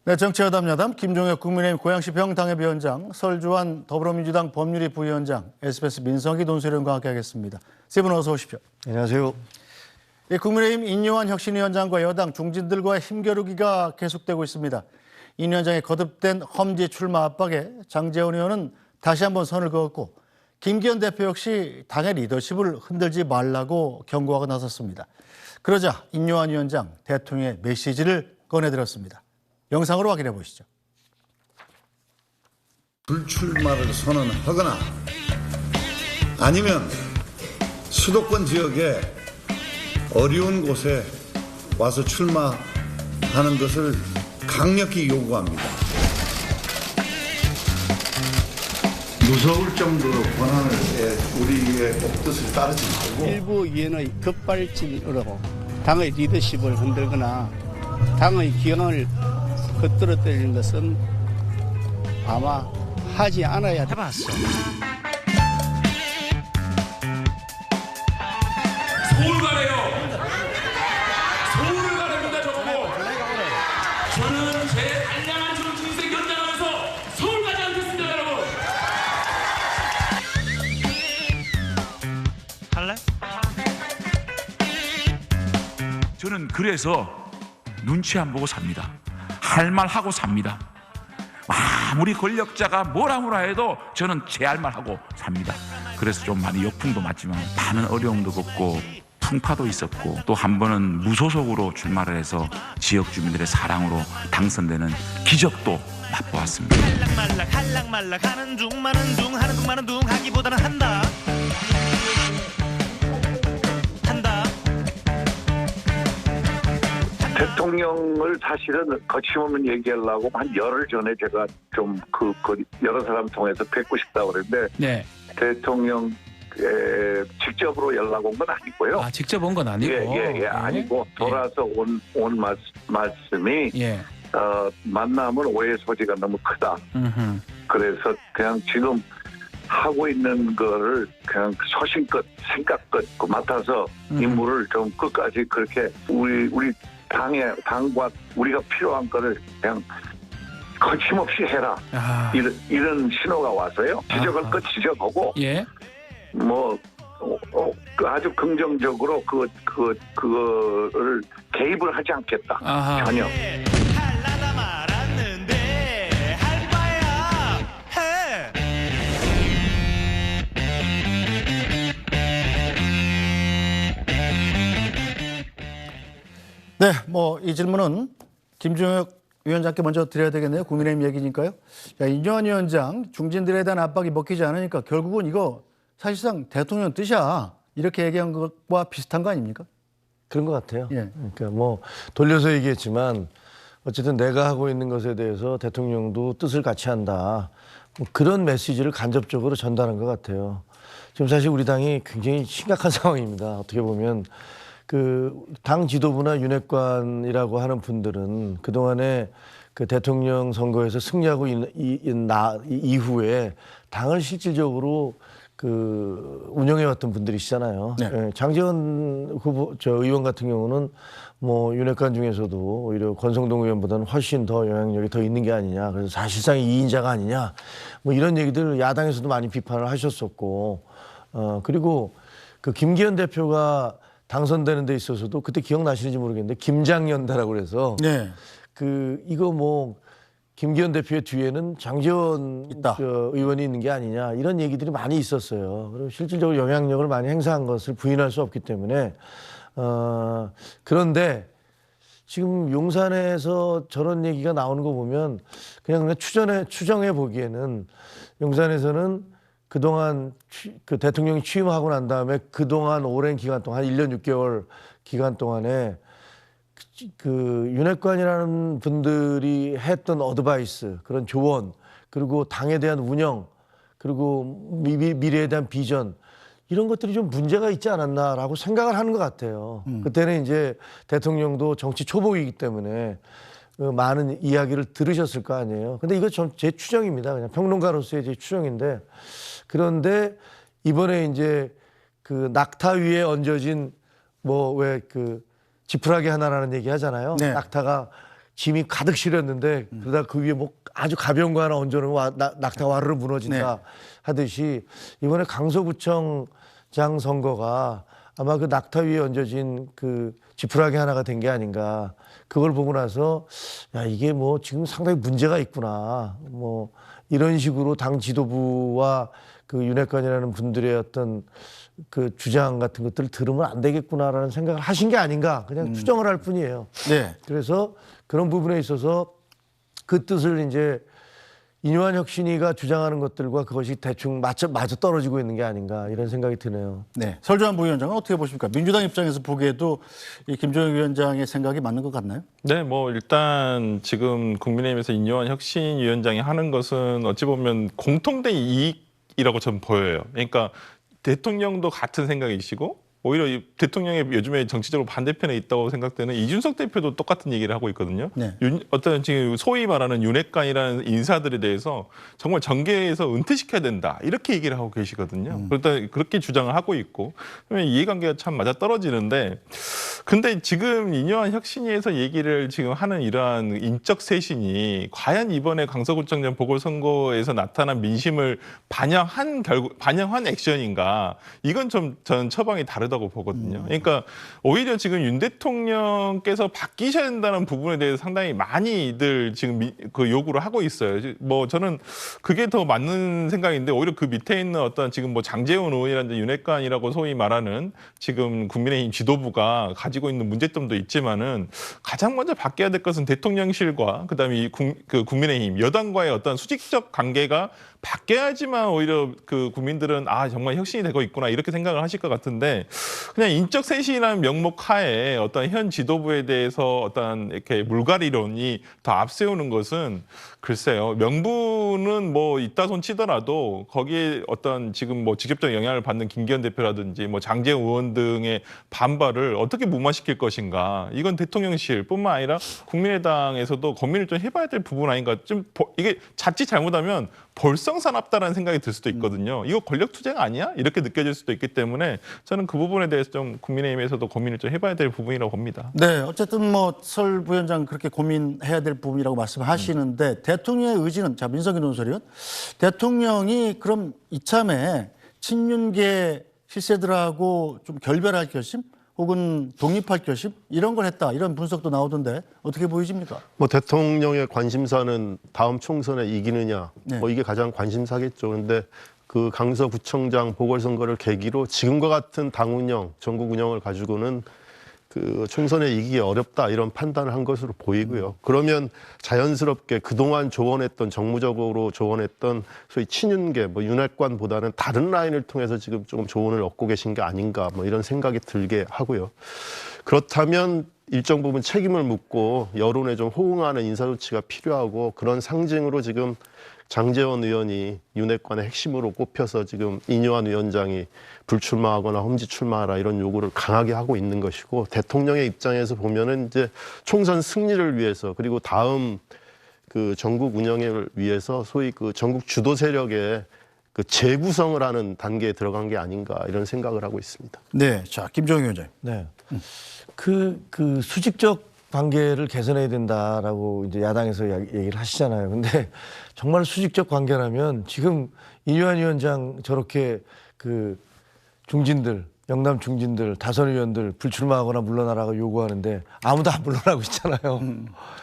네, 정치여담야담 김종혁 국민의힘 고양시 병당협위원장, 설주환 더불어민주당 법률위 부위원장, SBS 민성기 논설위원과 함께하겠습니다. 세 분 어서 오십시오. 안녕하세요. 국민의힘 인요한 혁신위원장과 여당 중진들과의 힘겨루기가 계속되고 있습니다. 인 위원장의 거듭된 험지 출마 압박에 장제원 의원은 다시 한번 선을 그었고 김기현 대표 역시 당의 리더십을 흔들지 말라고 경고하고 나섰습니다. 그러자 인요한 위원장 대통령의 메시지를 꺼내들었습니다. 영상으로 확인해 보시죠. 불출마를 선언하거나 아니면 수도권 지역에 어려운 곳에 와서 출마하는 것을 강력히 요구합니다. 무서울 정도로 권한을 우리의 뜻을 따르지 말고 일부 의원의 급발진으로 당의 리더십을 흔들거나 당의 기강을 겉들어뜨리는 것은 아마 하지 않아야 해봤어. 서울 가래요. 서울을 가랍니다. 저보고. 저는 제 단량한 정치 인생 연장하면서 서울 가지 않겠습니다, 여러분. 할래? 저는 그래서 눈치 안 보고 삽니다. 할 말 하고 삽니다. 아무리 권력자가 뭐라 해도 저는 제 할 말 하고 삽니다. 그래서 좀 많이 역풍도 맞지만 많은 어려움도 겪고 풍파도 있었고 또 한 번은 무소속으로 출마를 해서 지역 주민들의 사랑으로 당선되는 기적도 맛보았습니다. 할락말락 하는 중 마는 중 하는 중 마는 중 하기보다는 한다. 대통령을 사실은 거침없는 얘기하려고 한 열흘 전에 제가 좀 여러 사람 통해서 뵙고 싶다고 그랬는데 네. 대통령 직접으로 연락 온 건 아니고요. 아, 직접 온 건 아니고. 예, 아니고 돌아서 온 말씀이 예. 만남은 오해 소지가 너무 크다. 그래서 그냥 지금 하고 있는 거를 그냥 소신껏 생각껏 맡아서 임무를 좀 끝까지 그렇게 우리 당과 우리가 필요한 거를 그냥 거침없이 해라. 이런 신호가 와서요. 지적을 끝 지적하고 예. 뭐 아주 긍정적으로 그거를 개입을 하지 않겠다. 아하. 전혀. 할라다 말았는데 할 바야 해. 네, 이 질문은 김종혁 위원장께 먼저 드려야 되겠네요. 국민의힘 얘기니까요. 인요한 위원장, 중진들에 대한 압박이 먹히지 않으니까 결국은 이거 사실상 대통령 뜻이야. 이렇게 얘기한 것과 비슷한 거 아닙니까? 그런 것 같아요. 예. 그러니까 돌려서 얘기했지만 어쨌든 내가 하고 있는 것에 대해서 대통령도 뜻을 같이 한다. 그런 메시지를 간접적으로 전달한 것 같아요. 지금 사실 우리 당이 굉장히 심각한 상황입니다. 어떻게 보면 당 지도부나 윤핵관이라고 하는 분들은 그동안에 대통령 선거에서 승리하고 이후에 당을 실질적으로 운영해왔던 분들이시잖아요. 네. 장제원 의원 같은 경우는 윤핵관 중에서도 오히려 권성동 의원보다는 훨씬 더 영향력이 더 있는 게 아니냐. 그래서 사실상 2인자가 아니냐. 이런 얘기들 야당에서도 많이 비판을 하셨었고, 그리고 김기현 대표가 당선되는 데 있어서도 그때 기억나시는지 모르겠는데 김장연대라고 그래서 네. 이거 김기현 대표의 뒤에는 장제원 의원이 있는 게 아니냐 이런 얘기들이 많이 있었어요. 그리고 실질적으로 영향력을 많이 행사한 것을 부인할 수 없기 때문에 그런데 지금 용산에서 저런 얘기가 나오는 거 보면 그냥 추정해 보기에는 용산에서는 그동안 대통령이 취임하고 난 다음에 그동안 오랜 기간 동안 한 1년 6개월 기간 동안에 윤핵관이라는 분들이 했던 어드바이스, 그런 조언, 그리고 당에 대한 운영, 그리고 미래에 대한 비전 이런 것들이 좀 문제가 있지 않았나라고 생각을 하는 것 같아요. 그때는 이제 대통령도 정치 초보이기 때문에 많은 이야기를 들으셨을 거 아니에요. 근데 이거 제 추정입니다. 그냥 평론가로서의 제 추정인데 그런데 이번에 이제 낙타 위에 얹어진 지푸라기 하나라는 얘기 하잖아요. 네. 낙타가 짐이 가득 실렸는데 그러다 그 위에 뭐 아주 가벼운 거 하나 얹어놓으면 낙타 와르르 무너진다 하듯이 이번에 강서구청장 선거가 아마 그 낙타 위에 얹어진 그 지푸라기 하나가 된 게 아닌가. 그걸 보고 나서 야 이게 뭐 지금 상당히 문제가 있구나. 뭐 이런 식으로 당 지도부와 그 윤핵관이라는 분들의 어떤 그 주장 같은 것들을 들으면 안 되겠구나라는 생각을 하신 게 아닌가. 그냥 추정을 할 뿐이에요. 네. 그래서 그런 부분에 있어서 그 뜻을 이제 인요한 혁신이가 주장하는 것들과 그것이 대충 맞아 떨어지고 있는 게 아닌가 이런 생각이 드네요. 네. 설주환 부위원장은 어떻게 보십니까? 민주당 입장에서 보기에도 이 김종인 위원장의 생각이 맞는 것 같나요? 네, 뭐 일단 지금 국민의힘에서 인요한 혁신위원장이 하는 것은 어찌 보면 공통된 이익이라고 저는 보여요. 그러니까 대통령도 같은 생각이시고 오히려 이 대통령의 요즘에 정치적으로 반대편에 있다고 생각되는 이준석 대표도 똑같은 얘기를 하고 있거든요. 네. 어떤 지금 소위 말하는 윤핵관이라는 인사들에 대해서 정말 정계에서 은퇴시켜야 된다 이렇게 얘기를 하고 계시거든요. 그러다 그렇게 주장을 하고 있고 그러면 이해관계가 참 맞아 떨어지는데 근데 지금 인요한 혁신위에서 얘기를 지금 하는 이러한 인적 쇄신이 과연 이번에 강서구청장 보궐선거에서 나타난 민심을 반영한 액션인가 이건 좀 저는 처방이 다르다고 보거든요. 그러니까 오히려 지금 윤 대통령께서 바뀌셔야 된다는 부분에 대해서 상당히 많이들 지금 그 요구를 하고 있어요. 뭐 저는 그게 더 맞는 생각인데 오히려 그 밑에 있는 어떤 지금 뭐 장제원 의원이라든지 윤핵관이라고 소위 말하는 지금 국민의힘 지도부가 가지고 있는 문제점도 있지만은 가장 먼저 바뀌어야 될 것은 대통령실과 그다음에 그 국민의힘 여당과의 어떤 수직적 관계가 바뀌어야지만 오히려 그 국민들은 아 정말 혁신이 되고 있구나 이렇게 생각을 하실 것 같은데 그냥 인적 쇄신이라는 명목 하에 어떤 현 지도부에 대해서 어떤 이렇게 물갈이론이 더 앞세우는 것은 글쎄요 명분은 뭐 있다 손 치더라도 거기에 어떤 지금 뭐 직접적 영향을 받는 김기현 대표라든지 뭐 장제원 의원 등의 반발을 어떻게 무마시킬 것인가 이건 대통령실뿐만 아니라 국민의당에서도 고민을 좀 해봐야 될 부분 아닌가 좀 이게 자칫 잘못하면 볼썽사납다라는 생각이 들 수도 있거든요. 이거 권력투쟁 아니야? 이렇게 느껴질 수도 있기 때문에 저는 그 부분에 대해서 좀 국민의힘에서도 고민을 좀 해봐야 될 부분이라고 봅니다. 네, 어쨌든 뭐 설 부위원장 그렇게 고민해야 될 부분이라고 말씀하시는데 대통령의 의지는 자 민석희 논설위원 대통령이 그럼 이참에 친윤계 실세들하고 좀 결별할 결심 혹은 독립할 결심 이런 걸 했다 이런 분석도 나오던데 어떻게 보이십니까? 뭐 대통령의 관심사는 다음 총선에 이기느냐 네. 뭐 이게 가장 관심사겠죠. 그런데 그 강서구청장 보궐선거를 계기로 지금과 같은 당 운영, 전국 운영을 가지고는 그 총선에 이기기 어렵다 이런 판단을 한 것으로 보이고요. 그러면 자연스럽게 그동안 조언했던 정무적으로 조언했던 소위 친윤계 뭐 윤핵관보다는 다른 라인을 통해서 지금 조금 조언을 얻고 계신 게 아닌가 뭐 이런 생각이 들게 하고요. 그렇다면 일정 부분 책임을 묻고 여론에 좀 호응하는 인사조치가 필요하고 그런 상징으로 지금 장제원 의원이 윤핵관의 핵심으로 꼽혀서 지금 인요한 위원장이 불출마하거나 험지 출마하라 이런 요구를 강하게 하고 있는 것이고 대통령의 입장에서 보면은 이제 총선 승리를 위해서 그리고 다음 그 전국 운영을 위해서 소위 그 전국 주도 세력의 그 재구성을 하는 단계에 들어간 게 아닌가 이런 생각을 하고 있습니다. 네, 자 김종인 위원장. 네. 그 수직적 관계를 개선해야 된다라고 이제 야당에서 얘기를 하시잖아요. 근데 정말 수직적 관계라면 지금 인요한 위원장 저렇게 그 중진들, 영남 중진들, 다선 의원들 불출마하거나 물러나라고 요구하는데 아무도 안 물러나고 있잖아요.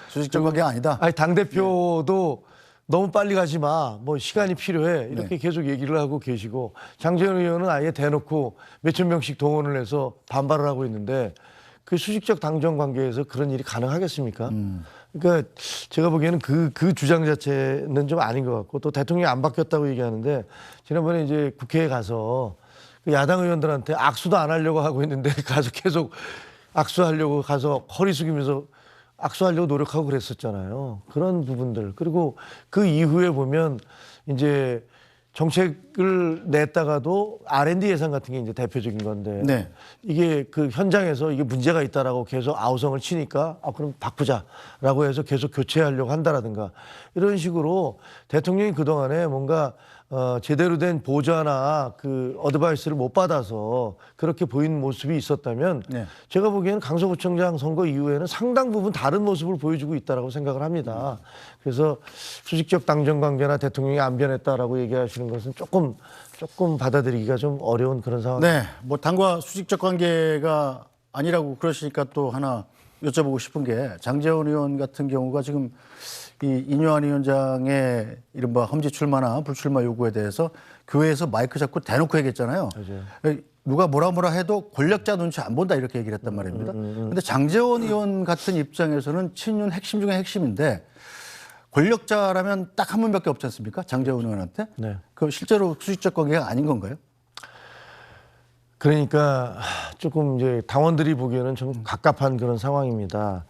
수직적 관계가 아니다. 아니 당대표도 너무 빨리 가지 마. 뭐 시간이 필요해. 이렇게 계속 얘기를 하고 계시고 장제원 의원은 아예 대놓고 몇천 명씩 동원을 해서 반발을 하고 있는데 그 수직적 당정 관계에서 그런 일이 가능하겠습니까? 그러니까 제가 보기에는 그 주장 자체는 좀 아닌 것 같고 또 대통령이 안 바뀌었다고 얘기하는데 지난번에 이제 국회에 가서 그 야당 의원들한테 악수도 안 하려고 하고 있는데 가서 계속 악수하려고 가서 허리 숙이면서 악수하려고 노력하고 그랬었잖아요. 그런 부분들. 그리고 그 이후에 보면 이제 정책을 냈다가도 R&D 예산 같은 게 이제 대표적인 건데 네. 이게 그 현장에서 이게 문제가 있다라고 계속 아우성을 치니까 그럼 바꾸자라고 해서 계속 교체하려고 한다라든가 이런 식으로 대통령이 그동안에 뭔가 제대로 된 보좌나 그 어드바이스를 못 받아서 그렇게 보이는 모습이 있었다면 네. 제가 보기에는 강서구청장 선거 이후에는 상당 부분 다른 모습을 보여주고 있다라고 생각을 합니다. 그래서 수직적 당정 관계나 대통령이 안 변했다라고 얘기하시는 것은 조금 받아들이기가 좀 어려운 그런 상황입니다. 네, 뭐 당과 수직적 관계가 아니라고 그러시니까 또 하나 여쭤보고 싶은 게 장제원 의원 같은 경우가 지금 이 인요한 위원장의 이른바 험지 출마나 불출마 요구에 대해서 교회에서 마이크 잡고 대놓고 얘기했잖아요. 맞아요. 누가 뭐라 해도 권력자 눈치 안 본다 이렇게 얘기를 했단 말입니다. 그런데 장제원 의원 같은 입장에서는 친윤 핵심 중에 핵심인데 권력자라면 딱 한 분밖에 없지 않습니까? 장제원 의원한테. 네. 그 실제로 수직적 관계가 아닌 건가요? 그러니까 조금 이제 당원들이 보기에는 좀 갑갑한 그런 상황입니다.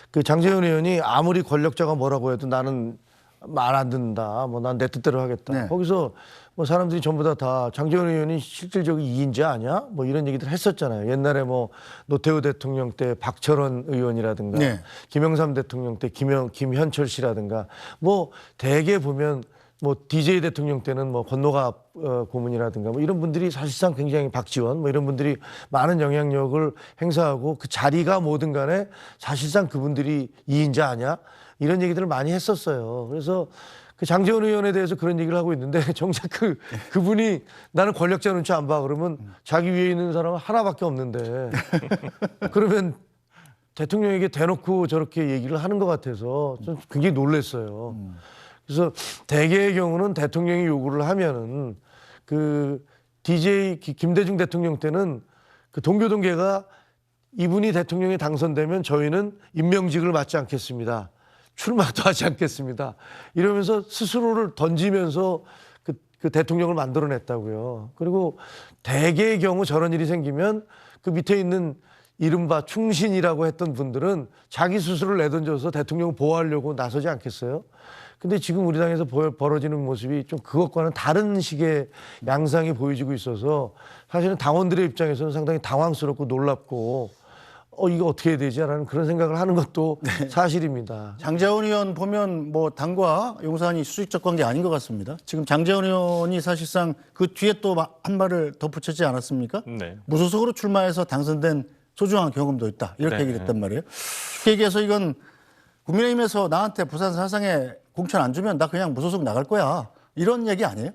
그 장제원 의원이 아무리 권력자가 뭐라고 해도 나는 말 안 듣는다. 뭐 난 내 뜻대로 하겠다. 네. 거기서 뭐 사람들이 전부 다 장제원 의원이 실질적인 이인자 아니야? 뭐 이런 얘기들 했었잖아요. 옛날에 뭐 노태우 대통령 때 박철원 의원이라든가 네. 김영삼 대통령 때 김현철 씨라든가 뭐 대개 보면 뭐 DJ 대통령 때는 뭐 권노갑 고문이라든가 뭐 이런 분들이 사실상 굉장히 박지원 뭐 이런 분들이 많은 영향력을 행사하고 그 자리가 뭐든 간에 사실상 그분들이 이인자 아니야? 이런 얘기들을 많이 했었어요. 그래서 그 장제원 의원에 대해서 그런 얘기를 하고 있는데 정작 그분이 나는 권력자 눈치 안 봐. 그러면 자기 위에 있는 사람은 하나밖에 없는데 그러면 대통령에게 대놓고 저렇게 얘기를 하는 것 같아서 좀 굉장히 놀랐어요. 그래서 대개의 경우는 대통령이 요구를 하면은 그 DJ 김대중 대통령 때는 그 동교동계가 이분이 대통령에 당선되면 저희는 임명직을 맡지 않겠습니다. 출마도 하지 않겠습니다. 이러면서 스스로를 던지면서 그 대통령을 만들어냈다고요. 그리고 대개의 경우 저런 일이 생기면 그 밑에 있는 이른바 충신이라고 했던 분들은 자기 스스로를 내던져서 대통령을 보호하려고 나서지 않겠어요? 근데 지금 우리 당에서 벌어지는 모습이 좀 그것과는 다른 식의 양상이 보여지고 있어서 사실은 당원들의 입장에서는 상당히 당황스럽고 놀랍고 이거 어떻게 해야 되지라는 그런 생각을 하는 것도 사실입니다. 장제원 의원 보면 뭐 당과 용산이 수직적 관계 아닌 것 같습니다. 지금 장제원 의원이 사실상 그 뒤에 또 한 말을 덧붙이지 않았습니까? 네. 무소속으로 출마해서 당선된 소중한 경험도 있다. 이렇게 네. 얘기를 했단 말이에요. 쉽게 얘기해서 이건 국민의힘에서 나한테 부산 사상에 공천 안 주면 나 그냥 무소속 나갈 거야. 이런 얘기 아니에요?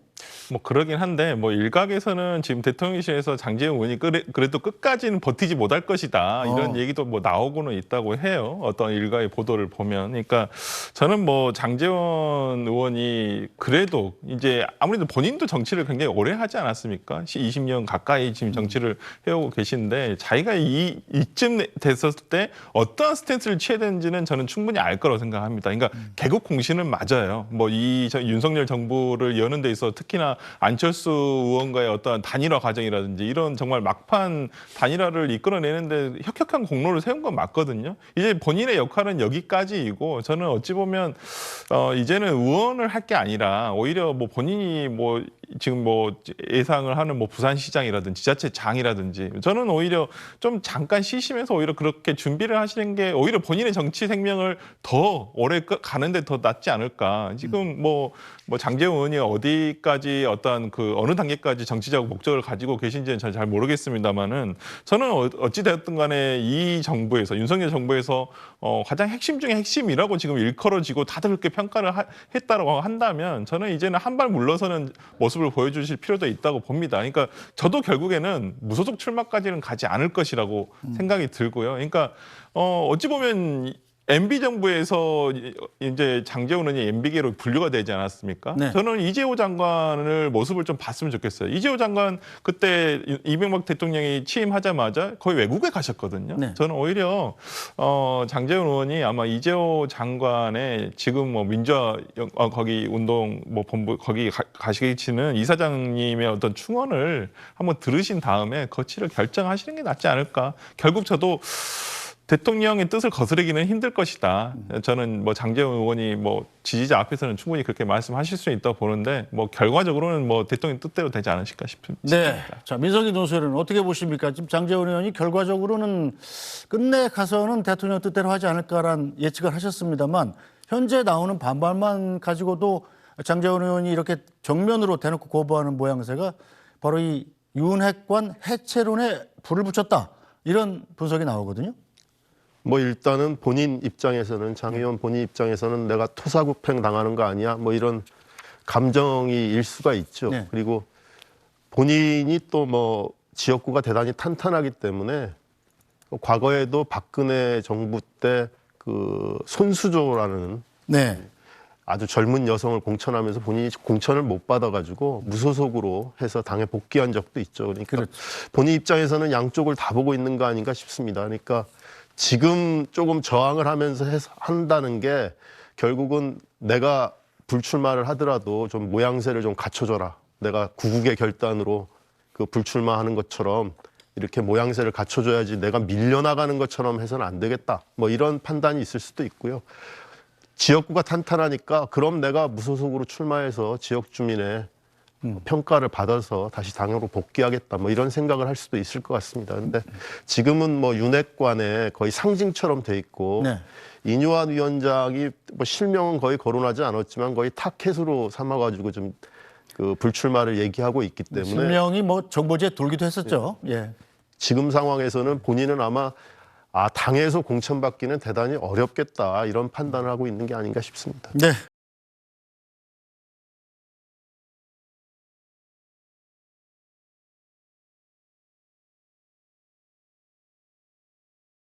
뭐 그러긴 한데 뭐 일각에서는 지금 대통령실에서 장제원 의원이 그래도 끝까지는 버티지 못할 것이다 이런 얘기도 뭐 나오고는 있다고 해요. 어떤 일각의 보도를 보면. 그러니까 저는 뭐 장제원 의원이 그래도 이제 아무래도 본인도 정치를 굉장히 오래 하지 않았습니까? 20년 가까이 지금 정치를 해오고 계신데 자기가 이쯤 됐었을 때 어떠한 스탠스를 취해야 되는지는 저는 충분히 알 거라고 생각합니다. 그러니까 개국 공신은 맞아요. 뭐 이 윤석열 정부를 여는 데 있어 특히나 안철수 의원과의 어떤 단일화 과정이라든지 이런 정말 막판 단일화를 이끌어내는데 혁혁한 공로를 세운 건 맞거든요. 이제 본인의 역할은 여기까지이고 저는 어찌 보면 이제는 의원을 할 게 아니라 오히려 뭐 본인이 뭐 지금 뭐 예상을 하는 뭐 부산시장이라든지 지자체장이라든지 저는 오히려 좀 잠깐 쉬시면서 오히려 그렇게 준비를 하시는 게 오히려 본인의 정치 생명을 더 오래 가는데 더 낫지 않을까. 지금 뭐 장제원 의원이 어디까지 어떤 그 어느 단계까지 정치적 목적을 가지고 계신지는 잘 모르겠습니다만은 저는 어찌 되었든 간에 이 정부에서 윤석열 정부에서 가장 핵심 중에 핵심이라고 지금 일컬어지고 다들 그렇게 평가를 했다라고 한다면 저는 이제는 한 발 물러서는 모습을 보여주실 필요도 있다고 봅니다. 그러니까 저도 결국에는 무소속 출마까지는 가지 않을 것이라고 생각이 들고요. 그러니까 어찌 보면 MB 정부에서 이제 장제원 의원이 MB계로 분류가 되지 않았습니까? 네. 저는 이재호 장관을 모습을 좀 봤으면 좋겠어요. 이재호 장관 그때 이명박 대통령이 취임하자마자 거의 외국에 가셨거든요. 네. 저는 오히려 장제원 의원이 아마 이재호 장관의 지금 뭐 민주화 거기 운동 뭐 본부 거기 가시는 이사장님의 어떤 충언을 한번 들으신 다음에 거치를 결정하시는 게 낫지 않을까. 결국 저도 대통령의 뜻을 거스르기는 힘들 것이다. 저는 뭐 장제원 의원이 뭐 지지자 앞에서는 충분히 그렇게 말씀하실 수 있다고 보는데 뭐 결과적으로는 뭐 대통령 뜻대로 되지 않으실까 싶습니다. 네. 자, 민석이 논설은 어떻게 보십니까? 지금 장제원 의원이 결과적으로는 끝내 가서는 대통령 뜻대로 하지 않을까라는 예측을 하셨습니다만 현재 나오는 반발만 가지고도 장제원 의원이 이렇게 정면으로 대놓고 거부하는 모양새가 바로 이 윤핵관 해체론에 불을 붙였다. 이런 분석이 나오거든요. 뭐 일단은 본인 입장에서는 장 의원 본인 입장에서는 내가 토사구팽 당하는 거 아니야? 뭐 이런 감정이 일 수가 있죠. 네. 그리고 본인이 또 뭐 지역구가 대단히 탄탄하기 때문에 과거에도 박근혜 정부 때 그 손수조라는 네. 아주 젊은 여성을 공천하면서 본인이 공천을 못 받아가지고 무소속으로 해서 당에 복귀한 적도 있죠. 그러니까 그렇죠. 본인 입장에서는 양쪽을 다 보고 있는 거 아닌가 싶습니다. 그러니까 지금 조금 저항을 하면서 한다는 게 결국은 내가 불출마를 하더라도 좀 모양새를 좀 갖춰줘라. 내가 구국의 결단으로 그 불출마하는 것처럼 이렇게 모양새를 갖춰줘야지 내가 밀려나가는 것처럼 해서는 안 되겠다. 뭐 이런 판단이 있을 수도 있고요. 지역구가 탄탄하니까 그럼 내가 무소속으로 출마해서 지역 주민의 평가를 받아서 다시 당으로 복귀하겠다. 뭐 이런 생각을 할 수도 있을 것 같습니다. 근데 지금은 뭐 윤핵관에 거의 상징처럼 돼 있고 네. 인요한 위원장이 뭐 실명은 거의 거론하지 않았지만 거의 타켓으로 삼아가지고 좀 그 불출마를 얘기하고 있기 때문에 실명이 뭐 정보지에 돌기도 했었죠. 예. 지금 상황에서는 본인은 아마 당에서 공천받기는 대단히 어렵겠다 이런 판단을 하고 있는 게 아닌가 싶습니다. 네.